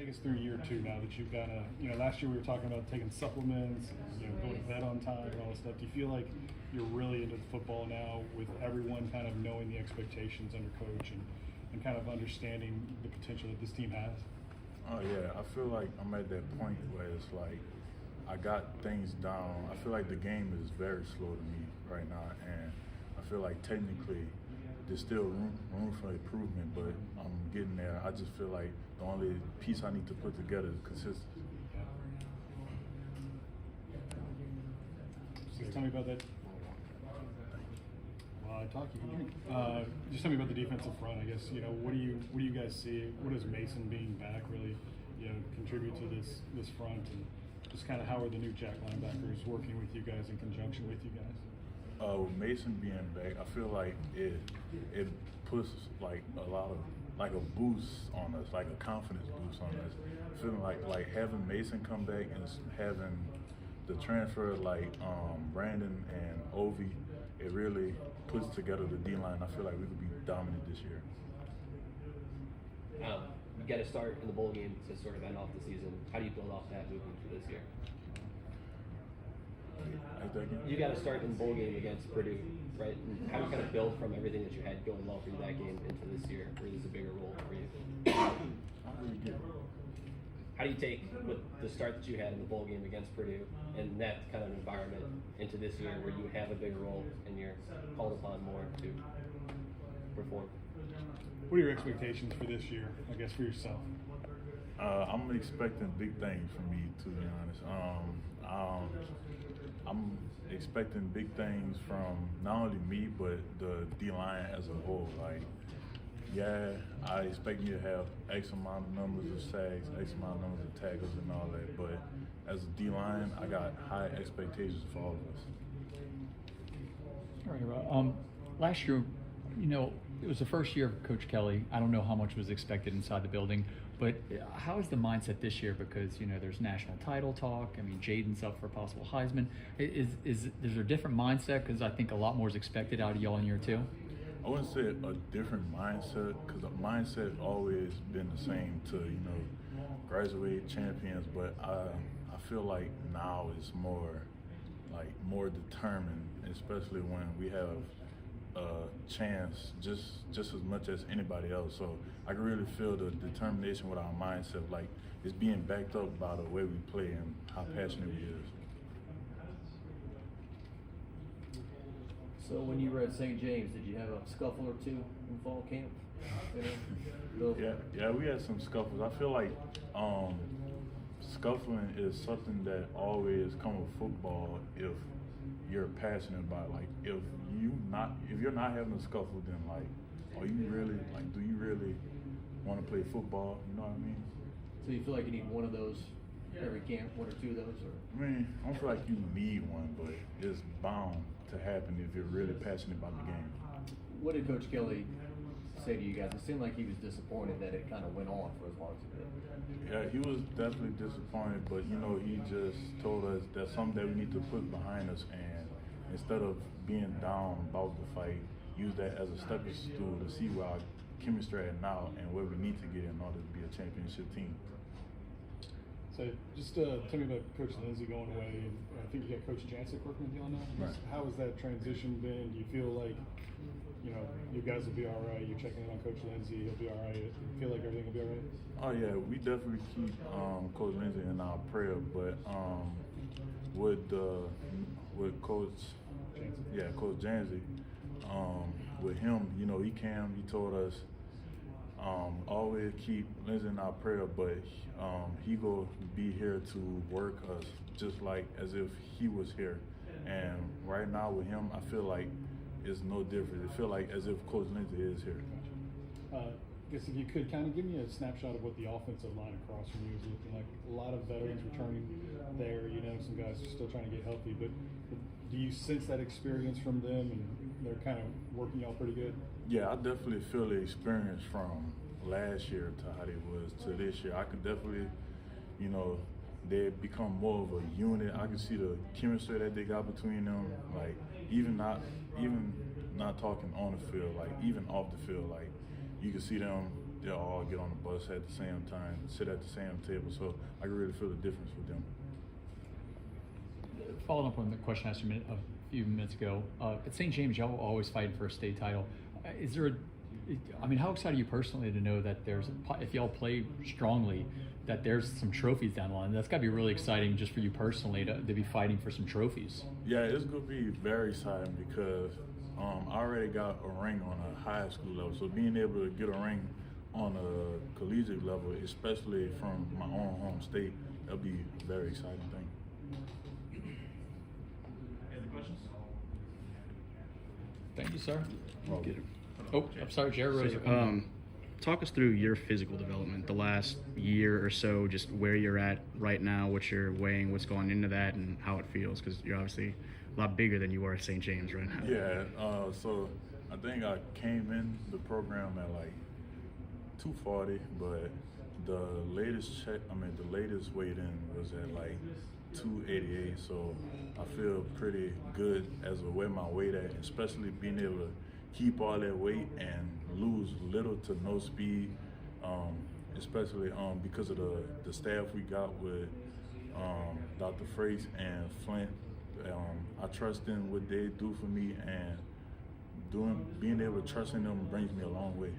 Take us through year two now that you've got last year we were talking about taking supplements, going to bed on time and all that stuff. Do you feel like you're really into the football now with everyone kind of knowing the expectations under coach and kind of understanding the potential that this team has? Oh yeah, I feel like I'm at that point where it's like I got things down. I feel like the game is very slow to me right now, and I feel like technically there's still room for improvement, but I'm getting there. I just feel like the only piece I need to put together is consistency. Just tell me about that. While I talk, you can drink. Just tell me about the defensive front. I guess what do you guys see? What does Mason being back really contribute to this front, and just kind of how are the new Jack linebackers working with you guys in conjunction with you guys? With Mason being back, I feel like it puts like a lot of like a boost on us, like a confidence boost on us. Feeling like having Mason come back and having the transfer like Brandon and Ovi, it really puts together the D-line. I feel like we could be dominant this year. You got to start in the bowl game to sort of end off the season. How do you build off that moving through this year? You got to start in the bowl game against Purdue, right? And how do you kind of build from everything that you had going well through that game into this year, where there's a bigger role for you? How do you take with the start that you had in the bowl game against Purdue and that kind of environment into this year where you have a bigger role and you're called upon more to perform? What are your expectations for this year, I guess, for yourself? I'm expecting big things from me, to be honest. I'm expecting big things from not only me, but the D-line as a whole. Like, yeah, I expect me to have X amount of numbers of sacks, X amount of numbers of tackles and all that, but as a D-line, I got high expectations for all of us. All right, Rob. Last year, it was the first year of Coach Kelly. I don't know how much was expected inside the building, but how is the mindset this year? Because there's national title talk. I mean, Jaden's up for possible Heisman. Is there a different mindset? Because I think a lot more is expected out of y'all in year two. I wouldn't say a different mindset, because the mindset always been the same to graduate champions. But I feel like now it's more determined, especially when we have a chance just as much as anybody else. So I can really feel the determination with our mindset, like it's being backed up by the way we play and how passionate we is. So when you were at St. James, did you have a scuffle or two in fall camp? Yeah, we had some scuffles. I feel like scuffling is something that always comes with football if you're passionate about it. Like if you're not having a scuffle, then do you really want to play football? You know what I mean? So you feel like you need one of those every camp, one or two of those? Or? I mean, I don't feel like you need one, but it's bound to happen if you're really passionate about the game. What did Coach Kelly say to you guys? It seemed like he was disappointed that it kind of went on for as long as it did. Yeah, he was definitely disappointed, but he just told us that's something that we need to put behind us, and instead of being down about the fight, use that as a stepping stool to see where our chemistry at now and where we need to get in order to be a championship team. So just tell me about Coach Lindsey going away. I think you got Coach Jancic working with you on that. Right. How has that transition been? Do you feel like you guys will be all right? You're checking in on Coach Lindsey. He'll be all right. You feel like everything will be all right? Oh yeah, we definitely keep Coach Lindsey in our prayer, but with Coach Jancic, with him, he told us always keep Lindsey in our prayer, but he go be here to work us just like as if he was here. And right now with him, I feel like it's no different. I feel like as if Coach Lindsey is here. I guess if you could kind of give me a snapshot of what the offensive line across from you is looking like. A lot of veterans returning there, some guys are still trying to get healthy, but do you sense that experience from them and they're kind of working out pretty good? Yeah, I definitely feel the experience from last year to how they was to this year. I could definitely, they become more of a unit. I can see the chemistry that they got between them. Like even not talking on the field, like even off the field, like you can see them they'll all get on the bus at the same time, sit at the same table. So I can really feel the difference with them. Following up on the question I asked you a few minutes ago, at St. James, y'all always fighting for a state title. Is there how excited are you personally to know that if y'all play strongly, that there's some trophies down the line? That's got to be really exciting just for you personally to be fighting for some trophies. Yeah, it's going to be very exciting because I already got a ring on a high school level. So being able to get a ring on a collegiate level, especially from my own home state, that'll be a very exciting thing. Any other questions? Thank you, sir. Well, Oh, I'm sorry, Jared Rose. Talk us through your physical development the last year or so, just where you're at right now, what you're weighing, what's going into that, and how it feels, because you're obviously a lot bigger than you were at St. James right now. Yeah, so I think I came in the program at like 240, but the latest weight in was at like 288. So I feel pretty good as of where my weight at, especially being able to keep all that weight and lose little to no speed, especially because of the staff we got with Dr. Frakes and Flint. I trust in what they do for me, and being able to trust in them brings me a long way.